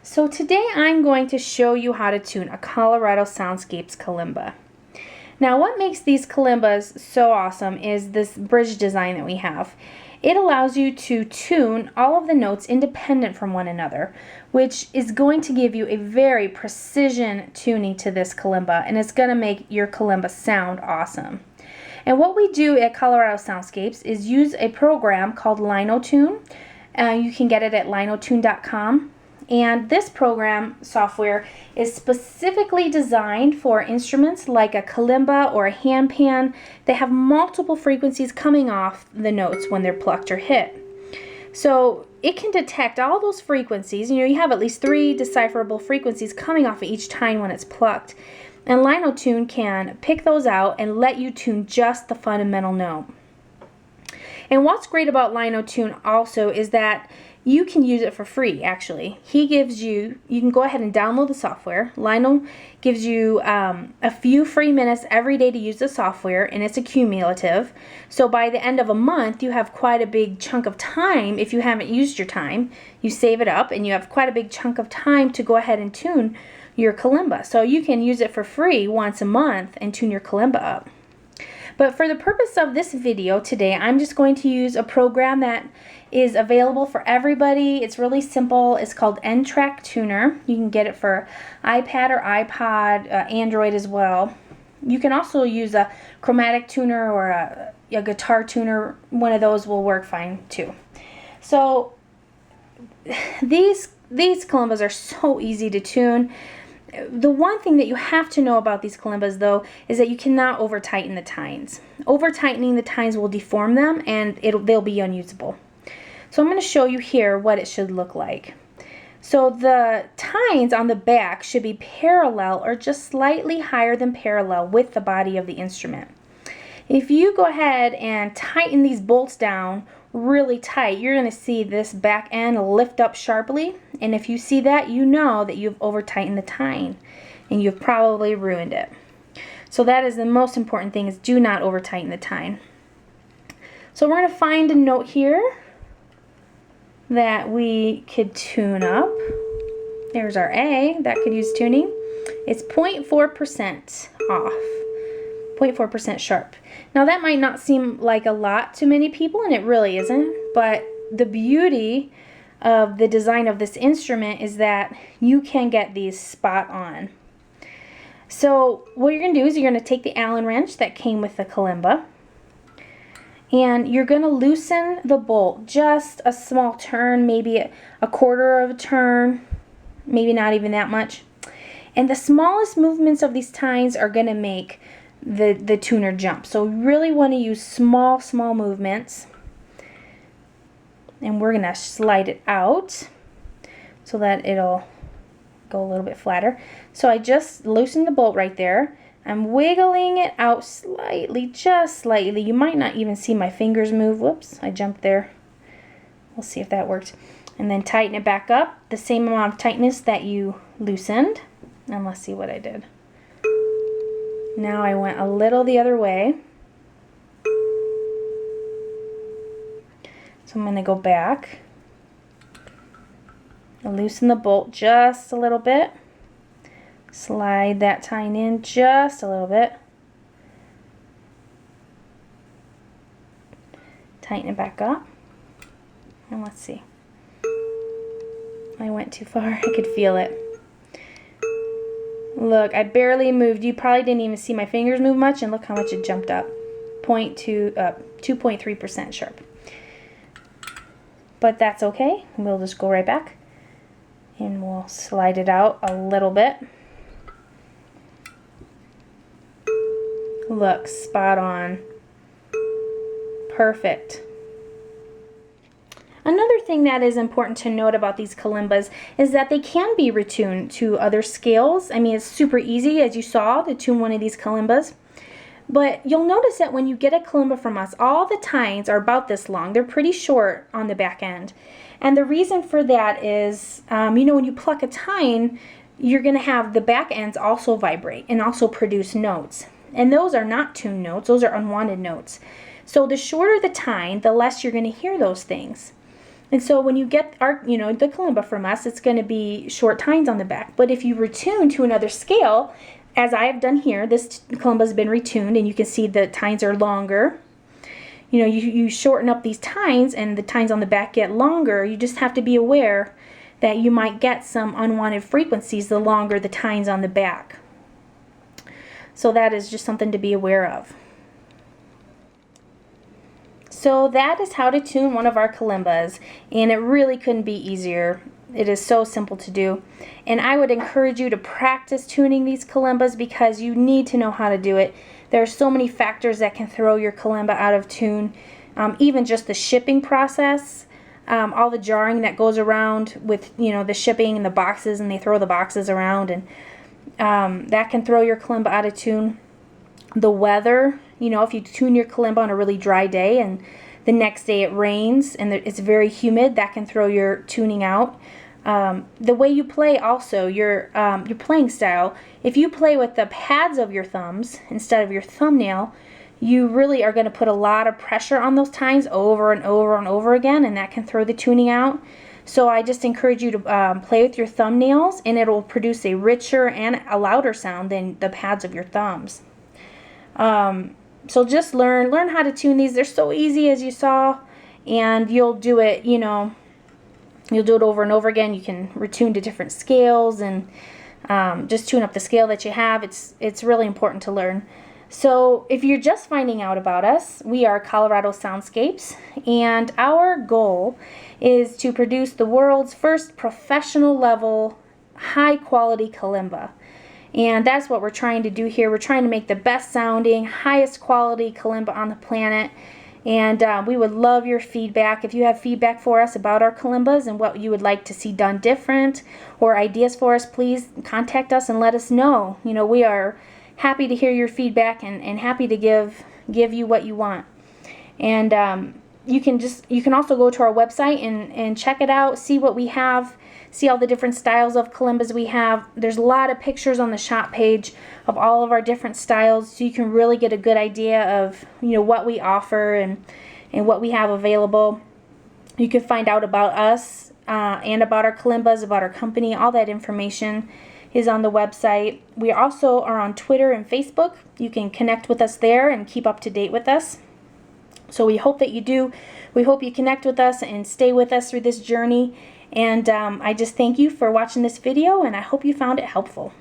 So today I'm going to show you how to tune a Colorado Soundscapes Kalimba. Now what makes these Kalimbas so awesome is this bridge design that we have. It allows you to tune all of the notes independent from one another, which is going to give you a very precision tuning to this kalimba, and it's going to make your kalimba sound awesome. And what we do at Colorado Soundscapes is use a program called Linotune. You can get it at linotune.com. And this program software is specifically designed for instruments like a kalimba or a handpan. They have multiple frequencies coming off the notes when they're plucked or hit. So it can detect all those frequencies. You have at least 3 decipherable frequencies coming off of each tine when it's plucked. And Linotune can pick those out and let you tune just the fundamental note. And what's great about Linotune also is that you can use it for free, actually. He gives you can go ahead and download the software. Lino gives you a few free minutes every day to use the software, and it's accumulative. So by the end of a month, you have quite a big chunk of time. If you haven't used your time, you save it up, and you have quite a big chunk of time to go ahead and tune your kalimba. So you can use it for free once a month and tune your kalimba up. But for the purpose of this video today, I'm just going to use a program that is available for everybody. It's really simple. It's called N-Track Tuner. You can get it for iPad or iPod, Android as well. You can also use a chromatic tuner or a guitar tuner. One of those will work fine too. So these kalimbas are so easy to tune. The one thing that you have to know about these kalimbas, though, is that you cannot over-tighten the tines. Over-tightening the tines will deform them, and they'll be unusable. So I'm going to show you here what it should look like. So the tines on the back should be parallel or just slightly higher than parallel with the body of the instrument. If you go ahead and tighten these bolts down really tight, you're going to see this back end lift up sharply, and if you see that, you know that you've over tightened the tine and you've probably ruined it. So that is the most important thing, is do not over tighten the tine. So we're going to find a note here that we could tune up. There's our A that could use tuning. It's 0.4% off, 0.4% sharp. Now that might not seem like a lot to many people, and it really isn't, but the beauty of the design of this instrument is that you can get these spot on. So what you're going to do is you're going to take the Allen wrench that came with the kalimba, and you're going to loosen the bolt just a small turn, maybe a quarter of a turn, maybe not even that much. And the smallest movements of these tines are going to make the tuner jump. So we really want to use small movements. And we're going to slide it out so that it'll go a little bit flatter. So I just loosened the bolt right there. I'm wiggling it out slightly, just slightly. You might not even see my fingers move. Whoops, I jumped there. We'll see if that worked. And then tighten it back up, the same amount of tightness that you loosened. And let's see what I did. Now I went a little the other way. So I'm going to go back, loosen the bolt just a little bit, slide that tine in just a little bit, tighten it back up, and let's see. I went too far. I could feel it. Look, I barely moved. You probably didn't even see my fingers move much, and look how much it jumped up. 2.3% sharp. But that's okay. We'll just go right back and we'll slide it out a little bit. Look, spot on. Perfect. Another thing that is important to note about these kalimbas is that they can be retuned to other scales. I mean, it's super easy, as you saw, to tune one of these kalimbas. But you'll notice that when you get a kalimba from us, all the tines are about this long. They're pretty short on the back end. And the reason for that is, when you pluck a tine, you're going to have the back ends also vibrate and also produce notes. And those are not tuned notes. Those are unwanted notes. So the shorter the tine, the less you're going to hear those things. And so when you get our, the kalimba from us, it's going to be short tines on the back. But if you retune to another scale, as I have done here, this kalimba has been retuned, and you can see the tines are longer. You shorten up these tines, and the tines on the back get longer. You just have to be aware that you might get some unwanted frequencies the longer the tines on the back. So that is just something to be aware of. So that is how to tune one of our kalimbas, and it really couldn't be easier. It is so simple to do, and I would encourage you to practice tuning these kalimbas because you need to know how to do it. There are so many factors that can throw your kalimba out of tune, even just the shipping process. All the jarring that goes around with the shipping and the boxes, and they throw the boxes around, and that can throw your kalimba out of tune. The weather, if you tune your kalimba on a really dry day and the next day it rains and it's very humid, that can throw your tuning out. The way you play also, your playing style. If you play with the pads of your thumbs instead of your thumbnail, you really are going to put a lot of pressure on those tines over and over and over again, and that can throw the tuning out. So I just encourage you to play with your thumbnails, and it will produce a richer and a louder sound than the pads of your thumbs. So just learn how to tune these. They're so easy, as you saw, and you'll do it, you'll do it over and over again. You can retune to different scales and just tune up the scale that you have. It's really important to learn. So if you're just finding out about us, we are Colorado Soundscapes, and our goal is to produce the world's first professional level, high quality kalimba. And that's what we're trying to do here. We're trying to make the best sounding, highest quality kalimba on the planet. And we would love your feedback. If you have feedback for us about our kalimbas and what you would like to see done different, or ideas for us, please contact us and let us know. We are happy to hear your feedback and happy to give you what you want. And you can also go to our website and check it out, see what we have, see all the different styles of kalimbas we have. There's a lot of pictures on the shop page of all of our different styles, so you can really get a good idea of what we offer and what we have available. You can find out about us and about our kalimbas, about our company. All that information is on the website. We also are on Twitter and Facebook. You can connect with us there and keep up to date with us. So we hope that you do. We hope you connect with us and stay with us through this journey. And I just thank you for watching this video, and I hope you found it helpful.